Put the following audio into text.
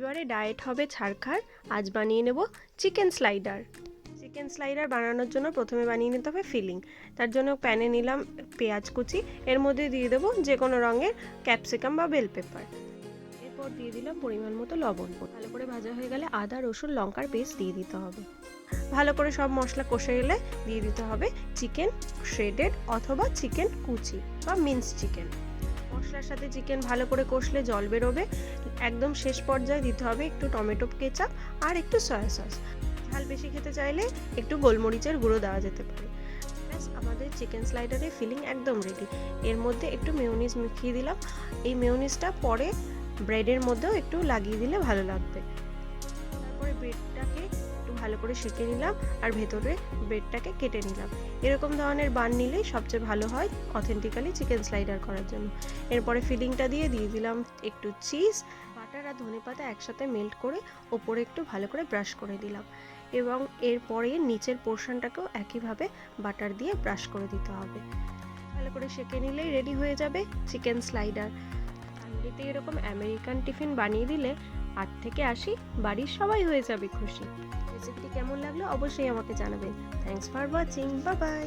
রবিবারে ডায়েট হবে ছারখার। আজ বানিয়ে নেব চিকেন স্লাইডার। চিকেন স্লাইডার বানানোর জন্য প্রথমে বানিয়ে নিতে হবে ফিলিং। তার জন্য প্যানে নিলাম পেঁয়াজ কুচি, এর মধ্যে দিয়ে দেবো যে কোনো রঙের ক্যাপসিকাম বা বেল পেপার। এরপর দিয়ে দিলাম পরিমাণ মতো লবণ। ভালো করে ভাজা হয়ে গেলে আদা রসুন লঙ্কার পেস্ট দিয়ে দিতে হবে। ভালো করে সব মশলা কষে গেলে দিয়ে দিতে হবে চিকেন শ্রেডেড অথবা চিকেন কুচি বা মিন্স চিকেন। মশলার সাথে চিকেন ভালো করে কষলে জল বেরোবে। একদম শেষ পর্যায়ে দিতে হবে একটু টমেটো কেচাপ আর একটু সয়া সস। ঝাল বেশি খেতে চাইলে একটু গোলমরিচের গুঁড়ো দেওয়া যেতে পারে। ব্যাস, আমাদের চিকেন স্লাইডারের ফিলিং একদম রেডি। এর মধ্যে একটু মেয়োনিজ মিশিয়ে দিলাম। এই মেয়োনিজটা পরে ব্রেডের মধ্যেও একটু লাগিয়ে দিলে ভালো লাগবে। তারপরে ব্রেডটাকে একটু ভালো করে সেঁকে নিলাম আর ভেতরে ব্রেডটাকে কেটে নিলাম। এরকম ধরনের বান নিলেই সবচেয়ে ভালো হয় অথেন্টিক্যালি চিকেন স্লাইডার করার জন্য। এরপরে ফিলিংটা দিয়ে দিলাম একটু চিজ, বাটার আর ধনেপাতা একসাথে মেল্ট করে ওপরে একটু ভালো করে ব্রাশ করে দিলাম এবং এরপরে নিচের পোর্শনটাকেও একইভাবে বাটার দিয়ে ব্রাশ করে দিতে হবে। ভালো করে সেঁকে নিলেই রেডি হয়ে যাবে চিকেন স্লাইডার। ফ্যামিলিতে এরকম আমেরিকান টিফিন বানিয়ে দিলে 8 থেকে 80 বাড়ির সবাই হয়ে যাবে খুশি। রেসিপিটি কেমন লাগলো অবশ্যই আমাকে জানাবেন। Thanks for watching, bye bye.